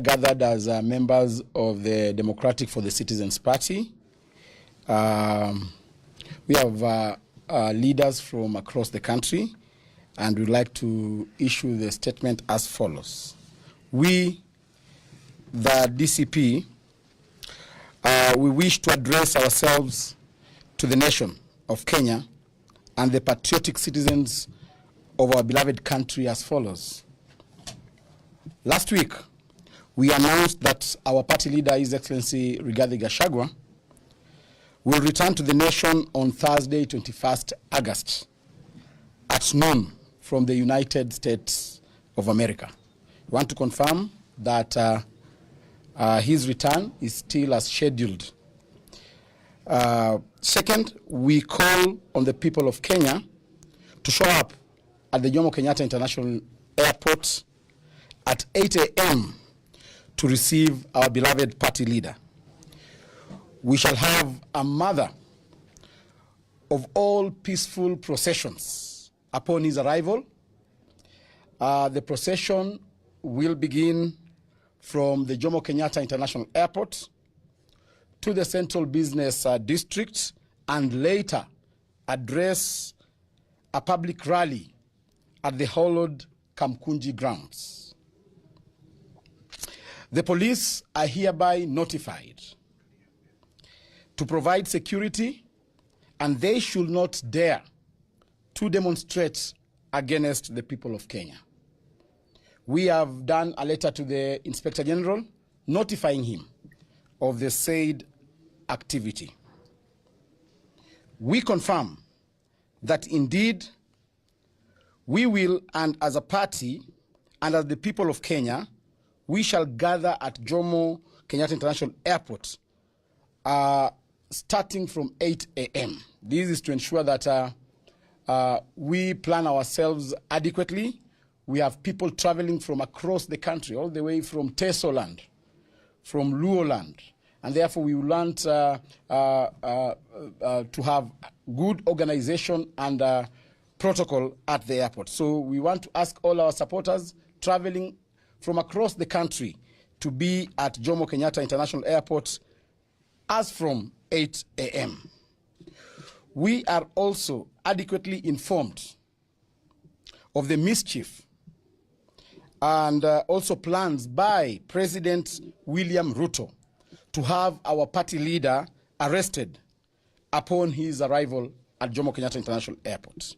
are gathered as members of the Democratic for the Citizens Party. We have leaders from across the country, and we'd like to issue the statement as follows. We, the DCP, we wish to address ourselves to the nation of Kenya and the patriotic citizens of our beloved country as follows. Last week, we announced that our party leader, His Excellency Rigathi Gachagua, will return to the nation on Thursday, 21st August, at noon from the United States of America. We want to confirm that his return is still as scheduled. Second, we call on the people of Kenya to show up at the Jomo Kenyatta International Airport at 8 a.m. to receive our beloved party leader. We shall have a mother of all peaceful processions upon his arrival. The procession will begin from the Jomo Kenyatta International Airport to the Central Business District and later address a public rally at the hallowed Kamkunji grounds. The police are hereby notified to provide security, and they should not dare to demonstrate against the people of Kenya. We have done a letter to the Inspector General notifying him of the said activity. We confirm that indeed we will, and as a party and as the people of Kenya, we shall gather at Jomo Kenyatta International Airport starting from 8 a.m. This is to ensure that we plan ourselves adequately. We have people traveling from across the country, all the way from Tesoland, from Luoland, and therefore we want to have good organization and protocol at the airport. So we want to ask all our supporters traveling from across the country to be at Jomo Kenyatta International Airport as from 8 a.m. We are also adequately informed of the mischief and also plans by President William Ruto to have our party leader arrested upon his arrival at Jomo Kenyatta International Airport.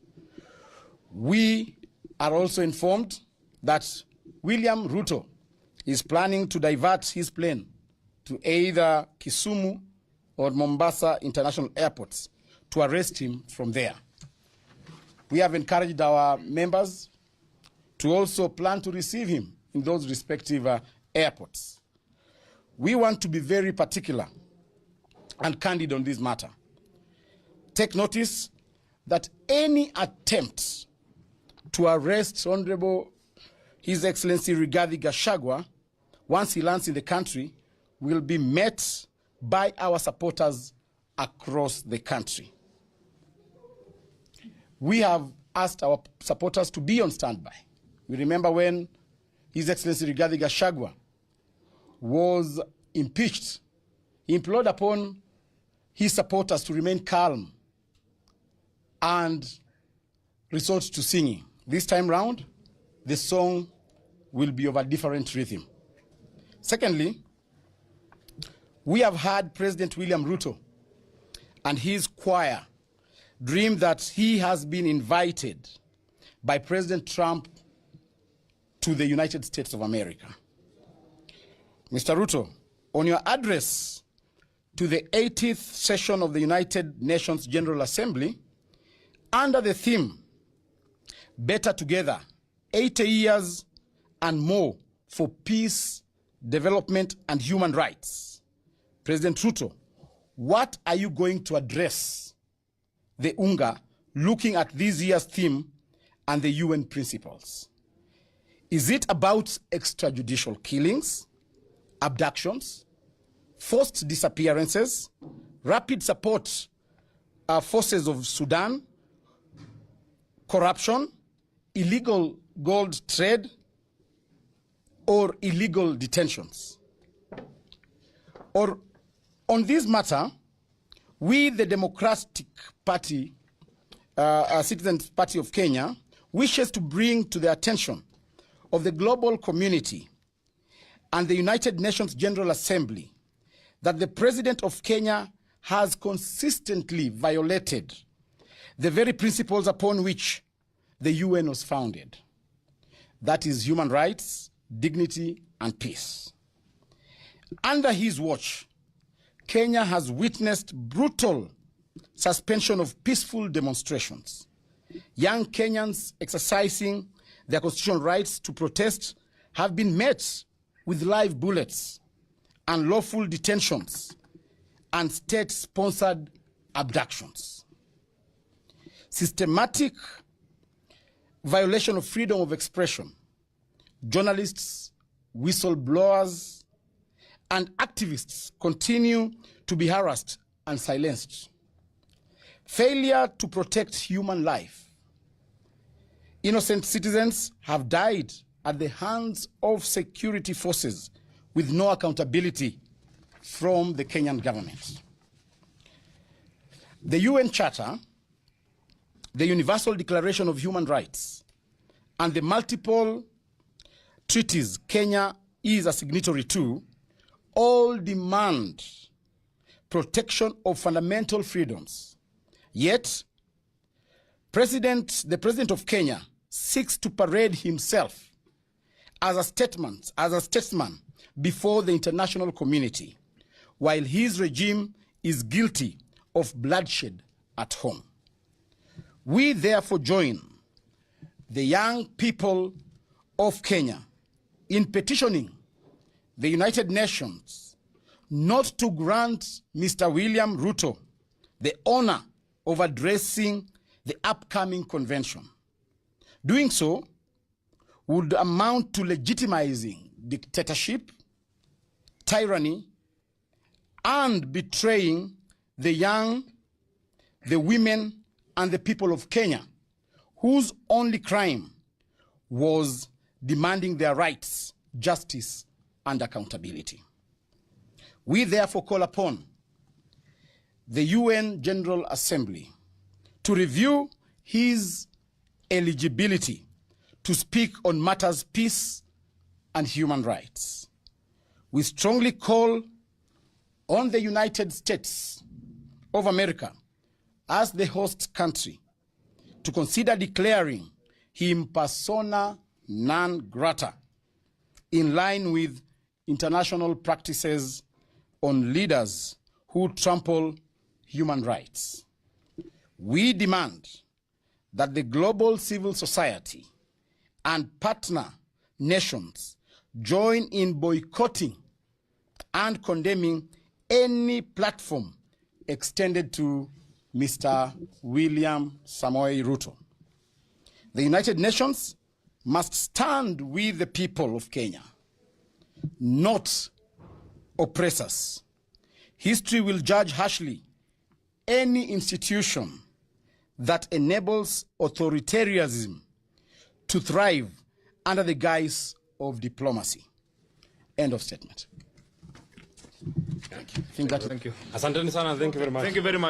We are also informed that William Ruto is planning to divert his plane to either Kisumu or Mombasa International Airports to arrest him from there. We have encouraged our members to also plan to receive him in those respective airports. We want to be very particular and candid on this matter. Take notice that any attempt to arrest Honorable His Excellency Rigathi Gachagua, once he lands in the country, will be met by our supporters across the country. We have asked our supporters to be on standby. We remember when His Excellency Rigathi Gachagua was impeached, he implored upon his supporters to remain calm and resort to singing. This time round, the song will be of a different rhythm. Secondly, we have heard President William Ruto and his choir dream that he has been invited by President Trump to the United States of America. Mr. Ruto, on your address to the 80th session of the United Nations General Assembly, under the theme, Better Together, 80 years and more for peace, development, and human rights. President Ruto, what are you going to address the UNGA looking at this year's theme and the UN principles? Is it about extrajudicial killings, abductions, forced disappearances, rapid support forces of Sudan, corruption, illegal gold trade, or illegal detentions. Or on this matter, we, the Democratic Party, Citizens Party of Kenya, wishes to bring to the attention of the global community and the United Nations General Assembly that the President of Kenya has consistently violated the very principles upon which the UN was founded. That is human rights, dignity, and peace. Under his watch, Kenya has witnessed brutal suspension of peaceful demonstrations. Young Kenyans exercising their constitutional rights to protest have been met with live bullets, unlawful detentions, and state-sponsored abductions. Systematic violation of freedom of expression. Journalists, whistleblowers, and activists continue to be harassed and silenced. Failure to protect human life. Innocent citizens have died at the hands of security forces with no accountability from the Kenyan government. The UN Charter, the Universal Declaration of Human Rights, and the multiple treaties Kenya is a signatory to all demand protection of fundamental freedoms. Yet, the President of Kenya seeks to parade himself as a statesman before the international community, while his regime is guilty of bloodshed at home. We therefore join the young people of Kenya in petitioning the United Nations not to grant Mr. William Ruto the honor of addressing the upcoming convention. Doing so would amount to legitimizing dictatorship, tyranny, and betraying the young, the women, and the people of Kenya, whose only crime was demanding their rights, justice, and accountability. We therefore call upon the UN General Assembly to review his eligibility to speak on matters peace and human rights. We strongly call on the United States of America as the host country to consider declaring him persona non grata in line with international practices on leaders who trample human rights. We demand that the global civil society and partner nations join in boycotting and condemning any platform extended to Mr. William Samoei Ruto. The United Nations must stand with the people of Kenya, not oppressors. History will judge harshly any institution that enables authoritarianism to thrive under the guise of diplomacy. End of statement. Thank you. Asanteni sana. Thank you very much. Thank you very much.